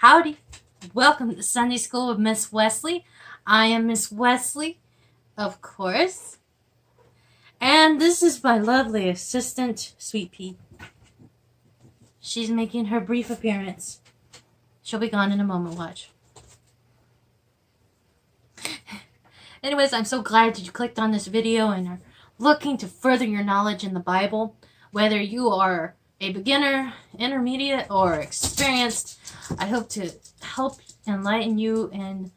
Howdy. Welcome to Sunday School with Miss Wesley. I am Miss Wesley, of course. And this is my lovely assistant, Sweet Pea. She's making her brief appearance. She'll be gone in a moment, watch. Anyways, I'm so glad that you clicked on this video and are looking to further your knowledge in the Bible. Whether you are a beginner, intermediate, or experienced, I hope to help enlighten you in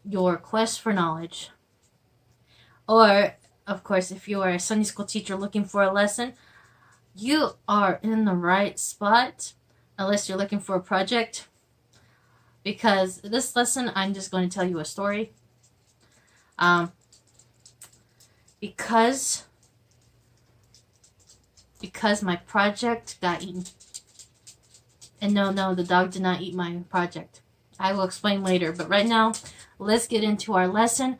your quest for knowledge. Or, of course, if you are a Sunday school teacher looking for a lesson, you are in the right spot, unless you're looking for a project. Because this lesson, I'm just going to tell you a story. Because my project got eaten. And no, the dog did not eat my project. I will explain later. But right now, let's get into our lesson.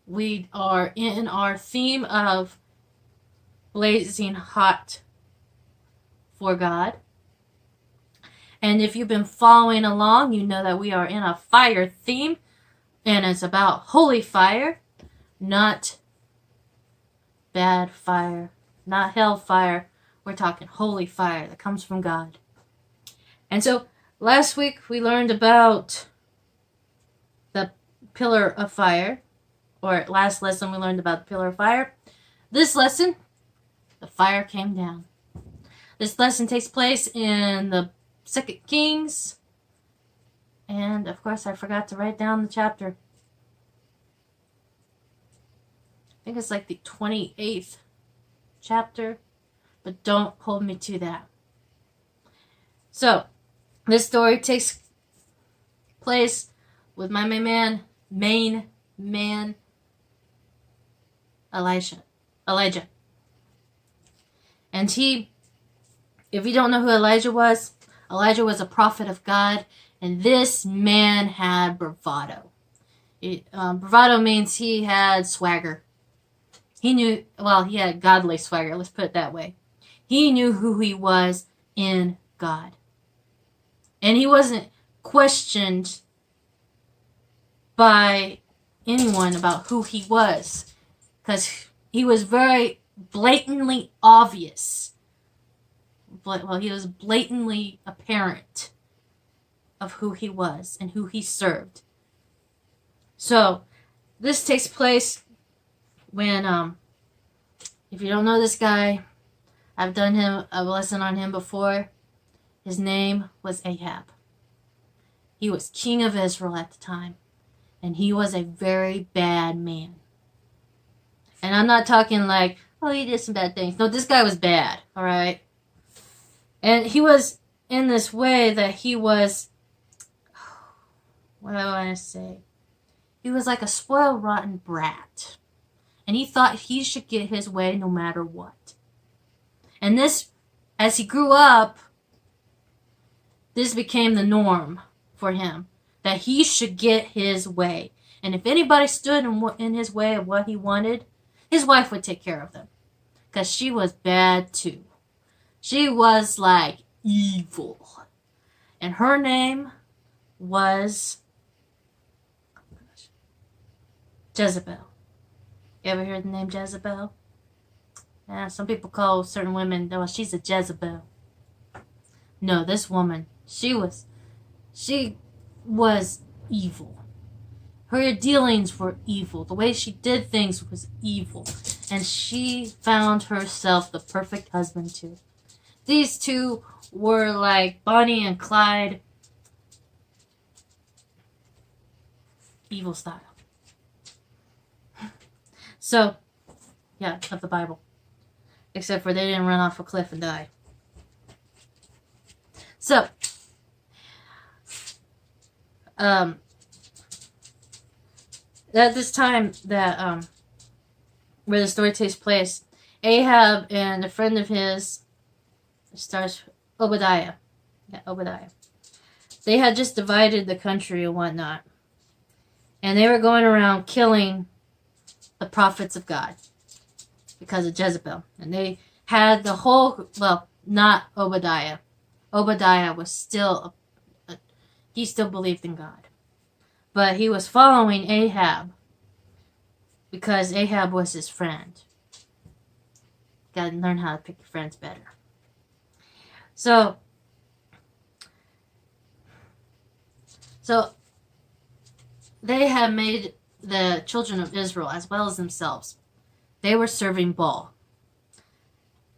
We are in our theme of blazing hot for God. And if you've been following along, you know that we are in a fire theme. And it's about holy fire, not bad fire, not hellfire. We're talking holy fire that comes from God. And so last week we learned about the pillar of fire. Or last lesson we learned about the pillar of fire. This lesson, the fire came down. This lesson takes place in the 2nd Kings. And of course I forgot to write down the chapter. I think it's like the 28th chapter. But don't hold me to that. So, this story takes place with my main man, Elijah. And if you don't know who Elijah was a prophet of God, and this man had bravado. Bravado means he had swagger. He had godly swagger, let's put it that way. He knew who he was in God. And he wasn't questioned by anyone about who he was. Because he was very blatantly obvious. He was blatantly apparent of who he was and who he served. So, this takes place when, if you don't know this guy, I've done a lesson on him before. His name was Ahab. He was king of Israel at the time. And he was a very bad man. And I'm not talking like, oh, he did some bad things. No, this guy was bad, alright? And he was in this way that he was, what do I want to say? He was like a spoiled, rotten brat. And he thought he should get his way no matter what. And this, as he grew up, this became the norm for him. That he should get his way. And if anybody stood in his way of what he wanted, his wife would take care of them. Because she was bad too. She was like evil. And her name was Jezebel. You ever heard the name Jezebel? Yeah, some people call certain women, oh, she's a Jezebel. No, this woman, she was evil. Her dealings were evil. The way she did things was evil. And she found herself the perfect husband too. These two were like Bonnie and Clyde. Evil style. So, yeah, of the Bible. Except for they didn't run off a cliff and die. So, at this time that, where the story takes place, Ahab and a friend of his, starts Obadiah. Yeah, Obadiah. They had just divided the country and whatnot. And they were going around killing the prophets of God because of Jezebel. And they had the whole, not Obadiah. Obadiah was still he still believed in God. But he was following Ahab because Ahab was his friend. Got to learn how to pick your friends better. So they had made the children of Israel, as well as themselves, they were serving Baal.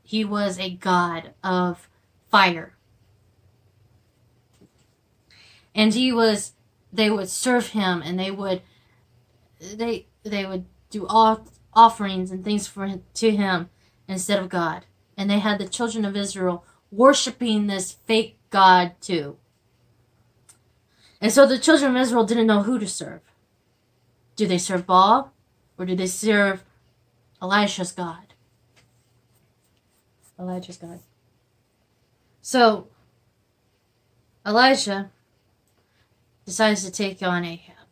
He was a god of fire. And they would serve him, and they would do all offerings and things to him instead of God. And they had the children of Israel worshiping this fake god too. And so the children of Israel didn't know who to serve. Do they serve Baal, or do they serve Elijah's God? Elijah's God. So Elijah decides to take on Ahab.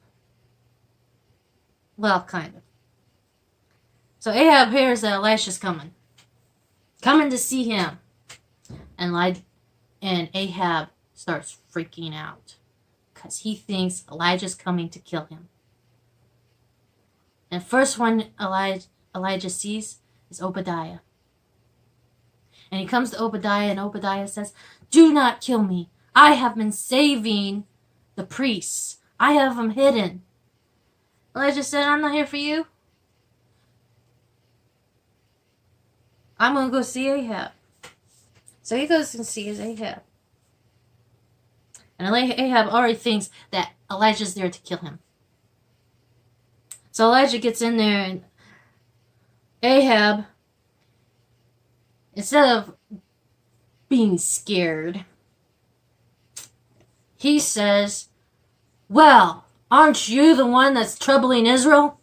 Well, kind of. So Ahab hears that Elisha's coming to see him. And Ahab starts freaking out because he thinks Elijah's coming to kill him. And first one Elijah sees is Obadiah. And he comes to Obadiah, and Obadiah says, "Do not kill me. I have been saving the priests. I have them hidden." Elijah said, "I'm not here for you. I'm going to go see Ahab." So he goes and sees Ahab. And Ahab already thinks that Elijah's there to kill him. So Elijah gets in there, and Ahab, instead of being scared, he says, "Well, aren't you the one that's troubling Israel?"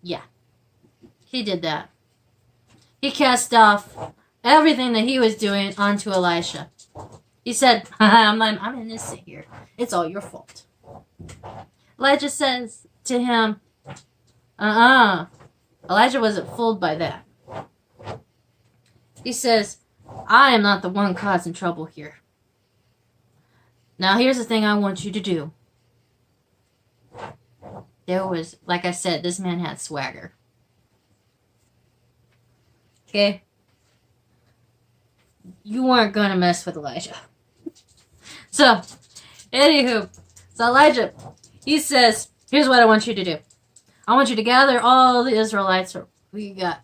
Yeah, he did that. He cast off everything that he was doing onto Elisha. He said, I'm innocent here. It's all your fault. Elijah says to him, Elijah wasn't fooled by that. He says, "I am not the one causing trouble here. Now here's the thing I want you to do." There was, like I said, this man had swagger. Okay? You weren't going to mess with Elijah. So, anywho, so Elijah, he says, "Here's what I want you to do. I want you to gather all the Israelites who you got.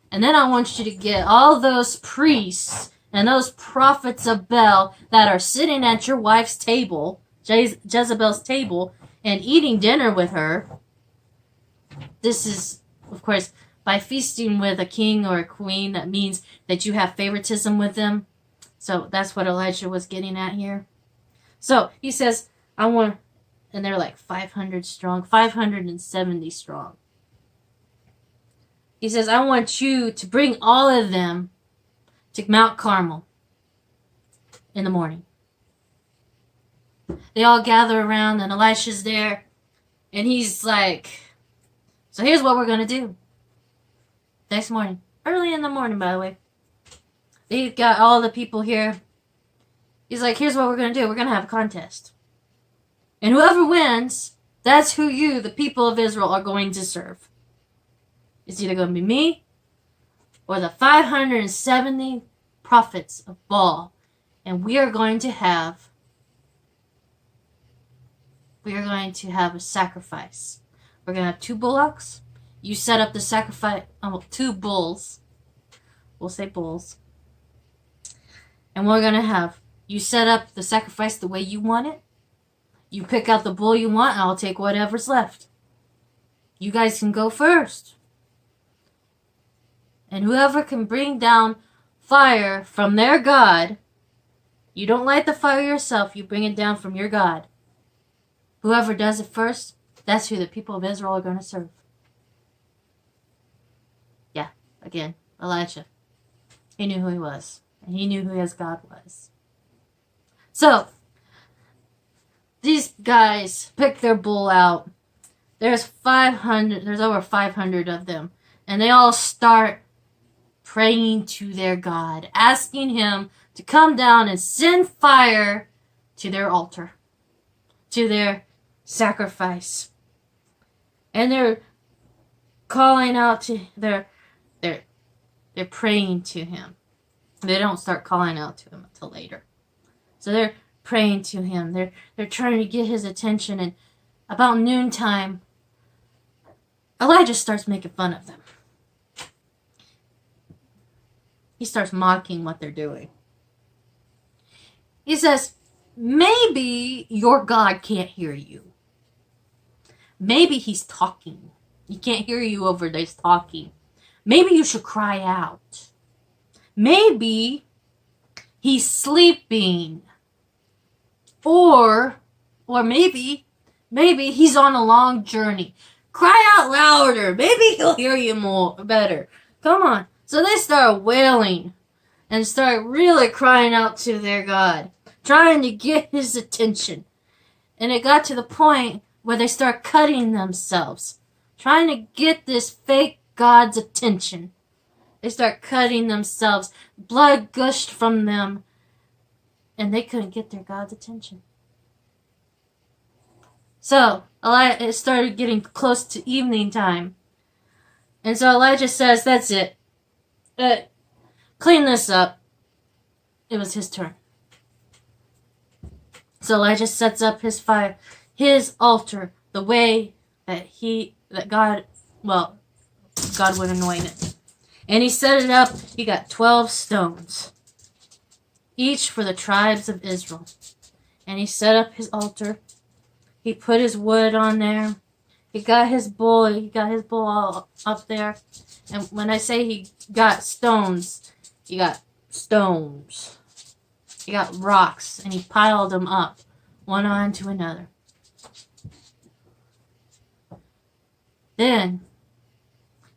And then I want you to get all those priests and those prophets of Baal that are sitting at your wife's table, Jezebel's table, and eating dinner with her." This is, of course, by feasting with a king or a queen, that means that you have favoritism with them. So that's what Elijah was getting at here. So he says, and they're like 500 strong, 570 strong. He says, "I want you to bring all of them to Mount Carmel in the morning." They all gather around, and Elisha's there, and he's like, "So here's what we're going to do." Next morning, early in the morning, by the way, they've got all the people here. He's like, "Here's what we're going to do. We're going to have a contest. And whoever wins, that's who you, the people of Israel, are going to serve. It's either going to be me or the 570 prophets of Baal. And we are going to have a sacrifice. We're going to have 2 bullocks. You set up the sacrifice, 2 bulls. We'll say bulls. And we're going to have, you set up the sacrifice the way you want it. You pick out the bull you want, and I'll take whatever's left. You guys can go first. And whoever can bring down fire from their God, you don't light the fire yourself, you bring it down from your God. Whoever does it first, that's who the people of Israel are going to serve." Yeah, again, Elijah. He knew who he was, and he knew who his God was. So, these guys pick their bull out. There's over 500 of them. And they all start praying to their God, asking him to come down and send fire to their altar, to their sacrifice. And they're calling out to they're praying to him. They don't start calling out to him until later. So they're praying to him. They're trying to get his attention, and about noontime, Elijah starts making fun of them. He starts mocking what they're doing. He says, maybe your God can't hear you. Maybe he's talking. He can't hear you over this talking. Maybe you should cry out. Maybe he's sleeping. Or maybe he's on a long journey. Cry out louder. Maybe he'll hear you better. Come on. So they start wailing and start really crying out to their God, trying to get his attention. And it got to the point where they start cutting themselves, trying to get this fake God's attention. They start cutting themselves. Blood gushed from them, and they couldn't get their God's attention. So it started getting close to evening time. And so Elijah says, that's it. Clean this up. It was his turn. So Elijah sets up his fire, his altar, the way that God would anoint it. And he set it up. He got 12 stones, each for the tribes of Israel. And he set up his altar. He put his wood on there. He got his bull all up there. And when I say he got stones, he got stones. He got rocks, and he piled them up, one onto another. Then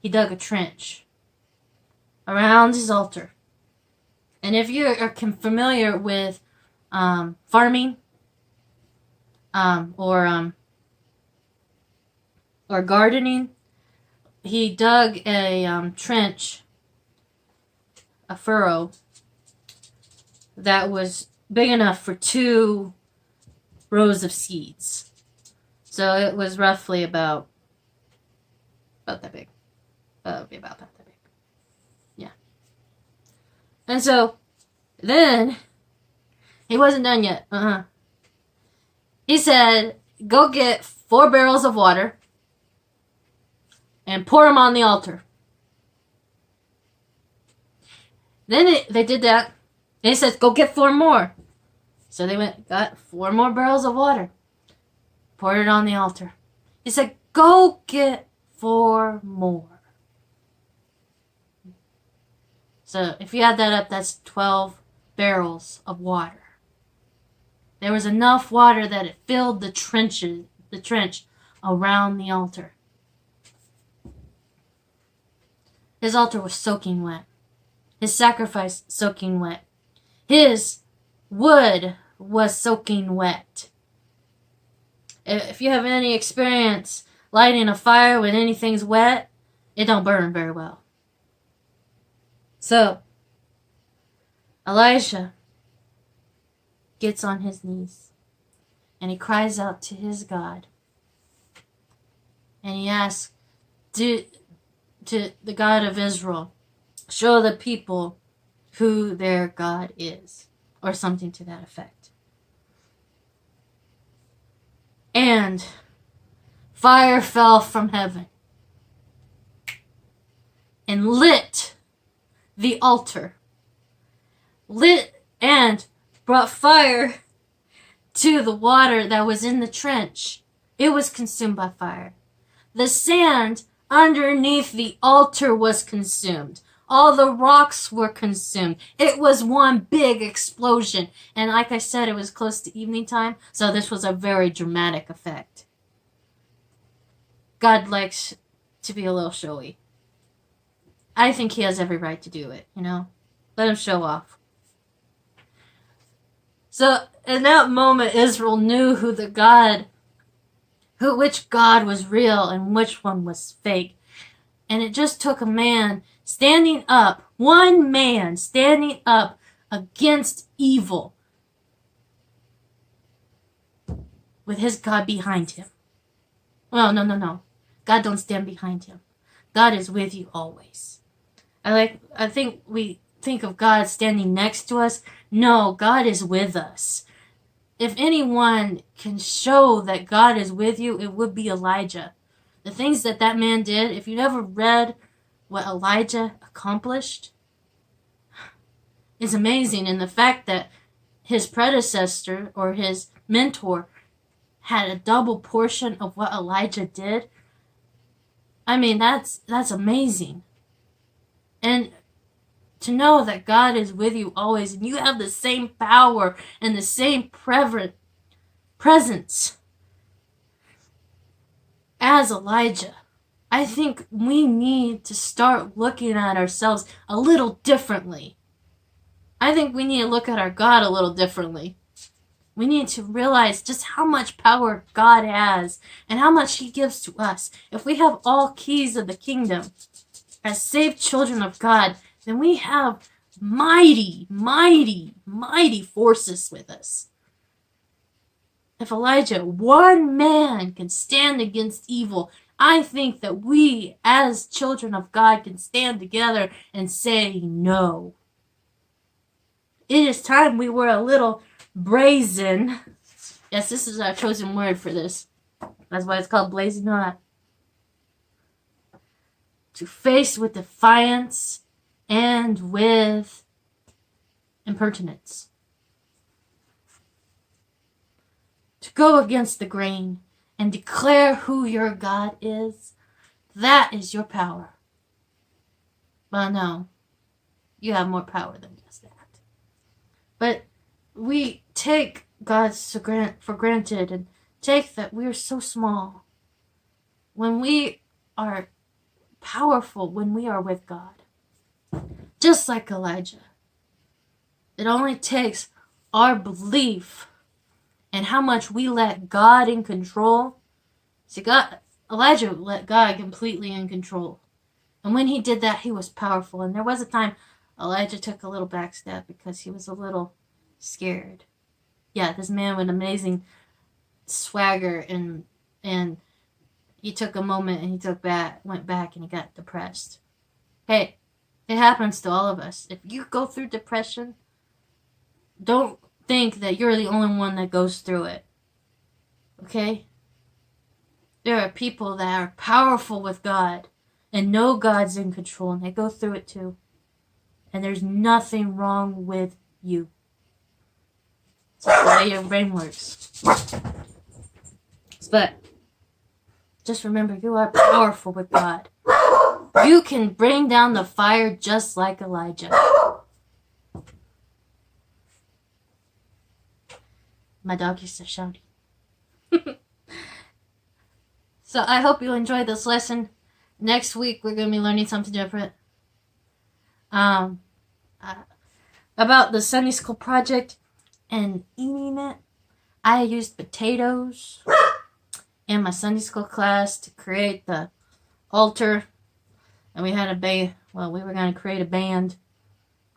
he dug a trench around his altar. And if you are familiar with farming or gardening, he dug a trench, a furrow, that was big enough for 2 rows of seeds. So it was roughly about that big. It would be about that big. Yeah. And so then he wasn't done yet. He said, go get 4 barrels of water and pour them on the altar. Then they did that. And he says, go get 4 more. So they got 4 more barrels of water. Poured it on the altar. He said, go get 4 more. So if you add that up, that's 12 barrels of water. There was enough water that it filled the trench around the altar. His altar was soaking wet. His sacrifice soaking wet. His wood was soaking wet. If you have any experience lighting a fire when anything's wet, it don't burn very well. So, Elijah gets on his knees and he cries out to his God. And he asks to the God of Israel, show the people who their God is, or something to that effect. And fire fell from heaven and lit the altar, lit and brought fire to the water that was in the trench. It was consumed by fire. The sand underneath the altar was consumed. All the rocks were consumed. It was one big explosion. And like I said, it was close to evening time, so this was a very dramatic effect. God likes to be a little showy. I think he has every right to do it, Let him show off. So in that moment, Israel knew which God was real and which one was fake. And it just took a man standing up, one man standing up against evil, with his God behind him. Well, no. God don't stand behind him. God is with you always. I think we think of God standing next to us. No, God is with us. If anyone can show that God is with you, it would be Elijah. The things that man did, if you never read what Elijah accomplished, is amazing. And the fact that his predecessor or his mentor had a double portion of what Elijah did, I mean, that's amazing. And to know that God is with you always, and you have the same power and the same presence as Elijah, I think we need to start looking at ourselves a little differently. I think we need to look at our God a little differently. We need to realize just how much power God has and how much he gives to us. If we have all keys of the kingdom as saved children of God, then we have mighty, mighty, mighty forces with us. If Elijah, one man, can stand against evil, I think that we, as children of God, can stand together and say no. It is time we were a little brazen. Yes, this is our chosen word for this. That's why it's called blazing hot. To face with defiance and with impertinence. To go against the grain and declare who your God is. That is your power. Well, no. You have more power than just that. But we take God for granted and take that we're so small. When we are powerful, when we are with God. Just like Elijah. It only takes our belief and how much we let God in control. See, Elijah let God completely in control. And when he did that, he was powerful. And there was a time Elijah took a little backstep because he was a little scared. Yeah, this man with amazing swagger and he took a moment and he went back and he got depressed. Hey, it happens to all of us. If you go through depression, don't think that you're the only one that goes through it. Okay? There are people that are powerful with God and know God's in control and they go through it too. And there's nothing wrong with you. It's just the way your brain works. But just remember, you are powerful with God. You can bring down the fire just like Elijah. My dog used to shout. So I hope you enjoyed this lesson. Next week we're going to be learning something different. About the Sunday school project and eating it. I used potatoes in my Sunday school class to create the altar. And we had we were going to create a band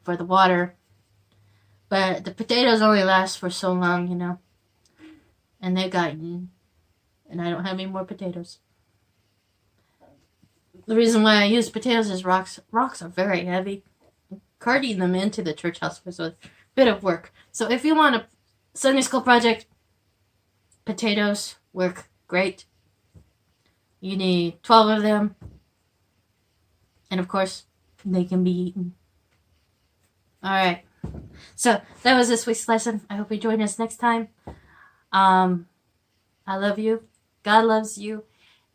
for the water. But the potatoes only last for so long, you know. And they got eaten. And I don't have any more potatoes. The reason why I use potatoes is rocks. Rocks are very heavy. Carting them into the church house was a bit of work. So if you want a Sunday school project, potatoes work great. You need 12 of them. And of course, they can be eaten. Alright. So that was this week's lesson. I hope you join us next time. I love you. God loves you.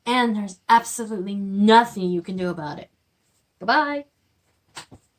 And there's absolutely nothing you can do about it. Goodbye.